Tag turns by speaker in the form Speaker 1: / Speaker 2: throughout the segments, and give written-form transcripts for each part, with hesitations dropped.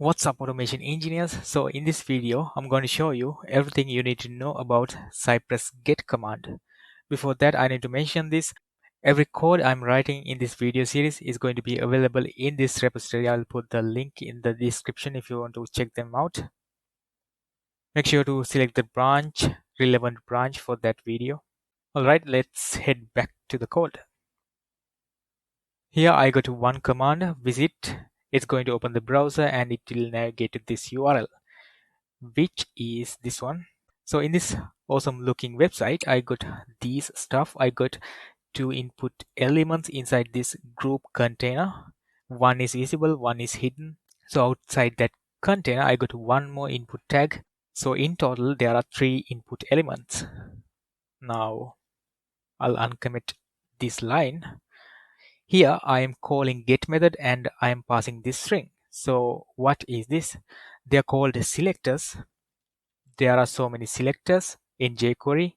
Speaker 1: What's up, automation engineers? So in this video, I'm going to show you everything you need to know about Cypress Get Command. Before that, I need to mention this. Every code I'm writing in this video series is going to be available in this repository. I'll put the link in the description if you want to check them out. Make sure to select the relevant branch for that video. Alright, let's head back to the code. Here I go to one command, visit. It's going to open the browser and it will navigate to this URL, which is this one. So in this awesome looking website, I got these stuff. I got 2 input elements inside this group container. One is visible, one is hidden. So outside that container, I got one more input tag. So in total, there are 3 input elements. Now I'll uncomment this line. Here I am calling get method and I am passing this string. So what is this? They are called selectors. There are so many selectors in jQuery,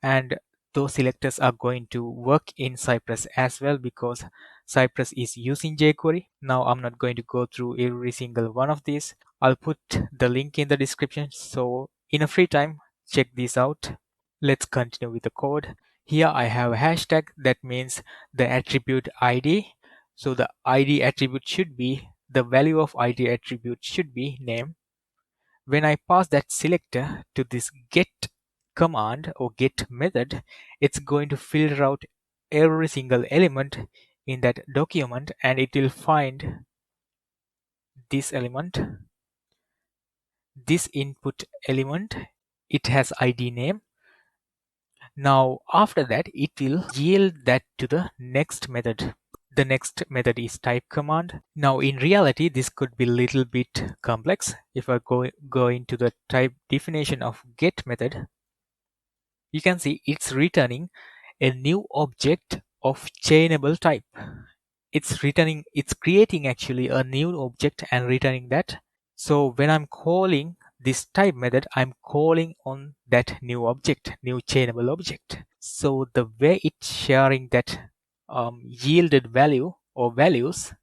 Speaker 1: and those selectors are going to work in Cypress as well because Cypress is using jQuery. Now I'm not going to go through every single one of these. I'll put the link in the description, so in a free time check these out. Let's continue with the code. Here I have a hashtag, that means the attribute ID. So the ID attribute should be, the value of ID attribute should be name. When I pass that selector to this get command or get method, it's going to filter out every single element in that document and it will find this element, this input element. It has ID name. Now after that, it will yield that to the next method. The next method is type command. Now in reality, this could be a little bit complex. If I go into the type definition of get method, you can see it's returning a new object of chainable type. It's creating actually a new object and returning that. So when I'm calling this type method, I'm calling on that new object, new chainable object. So the way it's sharing that yielded value or values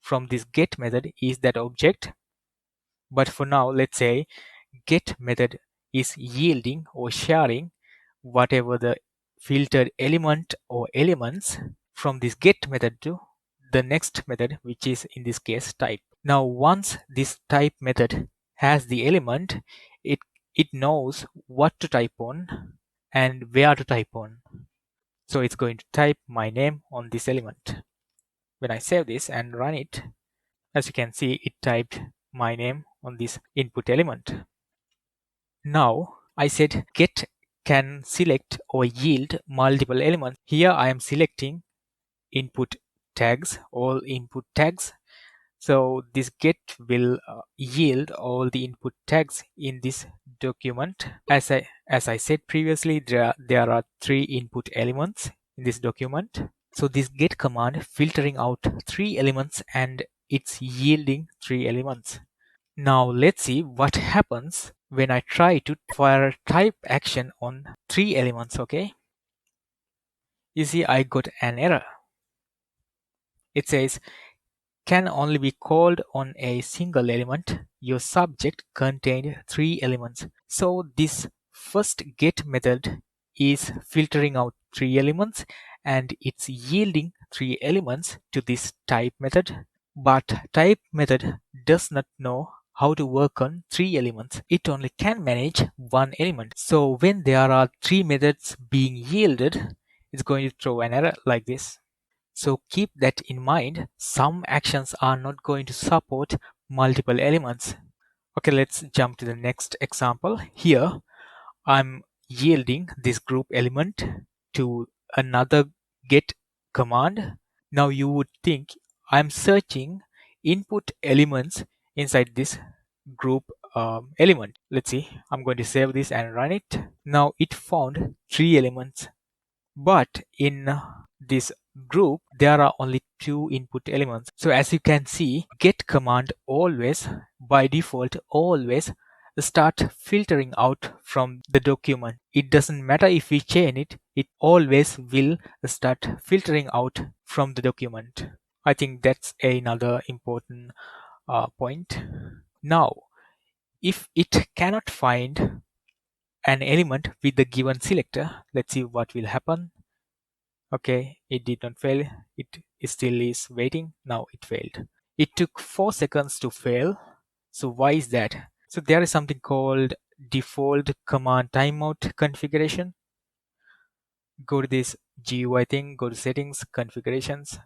Speaker 1: from this get method is that object. But for now, let's say get method is yielding or sharing whatever the filtered element or elements from this get method to the next method, which is in this case type. Now once this type method has the element, it knows what to type on and where to type on. So it's going to type my name on this element. When I save this and run it, as you can see, it typed my name on this input element. Now I said get can select or yield multiple elements. Here I am selecting input tags, all input tags. So this get will yield all the input tags in this document. As I said previously, there are 3 input elements in this document. So this get command filtering out 3 elements and it's yielding 3 elements. Now let's see what happens when I try to fire a type action on 3 elements, okay? You see I got an error. It says can only be called on a single element. Your subject contained 3 elements. So this first get method is filtering out 3 elements and it's yielding 3 elements to this type method. But type method does not know how to work on 3 elements. It only can manage 1 element. So when there are 3 methods being yielded, it's going to throw an error like this. So keep that in mind. Some actions are not going to support multiple elements. Okay, let's jump to the next example. Here, I'm yielding this group element to another get command. Now you would think I'm searching input elements inside this group element. Let's see, I'm going to save this and run it. Now it found 3 elements, but in this group there are only 2 input elements. So as you can see, get command always by default always start filtering out from the document. It doesn't matter if we chain it, it always will start filtering out from the document. I think that's another important point. Now, if it cannot find an element with the given selector, let's see what will happen. Okay, it did not fail. It still is waiting. Now it failed. It took 4 seconds to fail. So why is that? So there is something called default command timeout configuration. Go to this GUI thing, go to settings, configurations.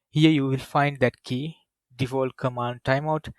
Speaker 1: Here you will find that key, default command timeout.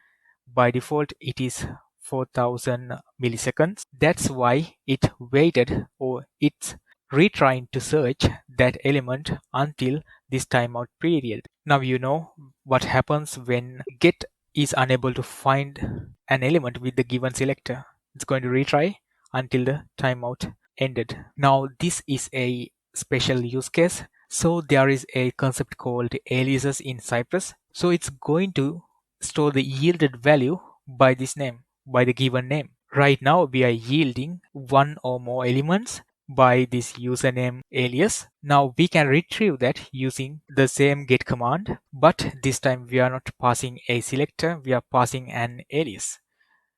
Speaker 1: By default, it is 4000 milliseconds. That's why it waited, or it's retrying to search that element until this timeout period. Now you know what happens when get is unable to find an element with the given selector. It's going to retry until the timeout ended. Now this is a special use case. So there is a concept called aliases in Cypress. So it's going to store the yielded value by this name, by the given name. Right now we are yielding one or more elements by this username alias. Now we can retrieve that using the same get command, but this time we are not passing a selector, we are passing an alias.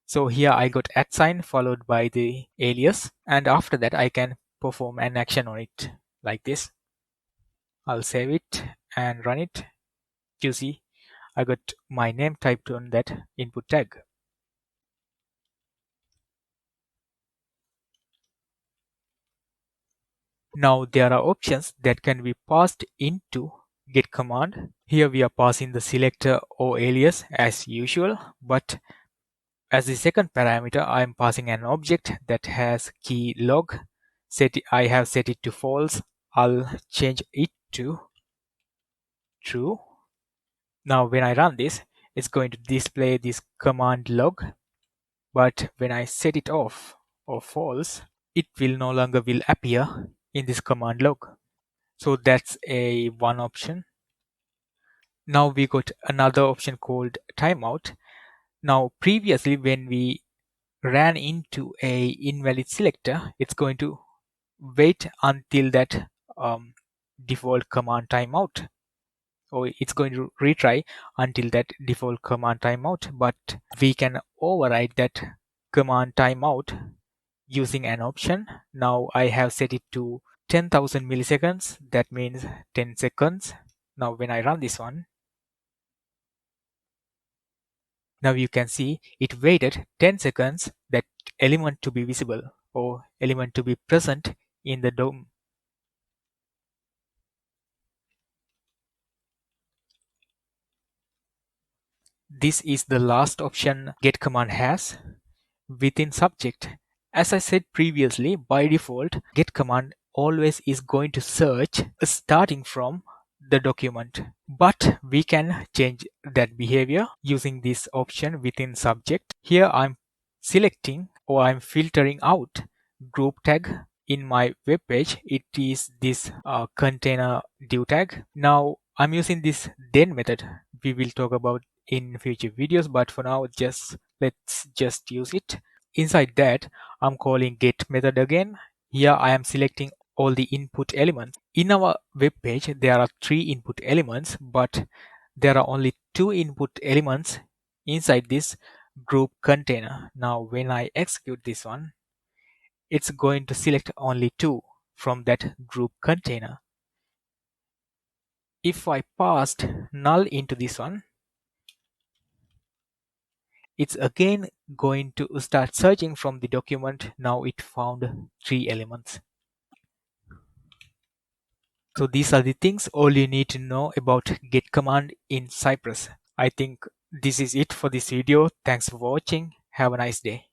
Speaker 1: So here I got @ followed by the alias, and after that I can perform an action on it like this. I'll save it and run it. You see, I got my name typed on that input tag. Now there are options that can be passed into get command. Here we are passing the selector or alias as usual, but as the second parameter I am passing an object that has key log. I have set it to false. I'll change it to true. Now when I run this, it's going to display this command log, but when I set it off or false, it will no longer will appear in this command log. So that's a one option. Now we got another option called timeout. Now previously when we ran into a invalid selector, it's going to wait until that default command timeout, or it's going to retry until that default command timeout, but we can override that command timeout using an option. Now I have set it to 10,000 milliseconds. That means 10 seconds. Now when I run this one, now you can see it waited 10 seconds that element to be visible or element to be present in the DOM. This is the last option get command has within subject. As I said previously, by default, get command always is going to search starting from the document. But we can change that behavior using this option within subject. Here I'm selecting or I'm filtering out group tag. In my web page, it is this container div tag. Now I'm using this then method. We will talk about in future videos, but for now let's just use it. Inside that, I'm calling get method again. Here I am selecting all the input elements. In our web page, there are 3 input elements, but there are only 2 input elements inside this group container. Now when I execute this one, it's going to select only 2 from that group container. If I passed null into this one, it's again going to start searching from the document. Now it found 3 elements. So these are the things all you need to know about get command in Cypress. I think this is it for this video. Thanks for watching. Have a nice day.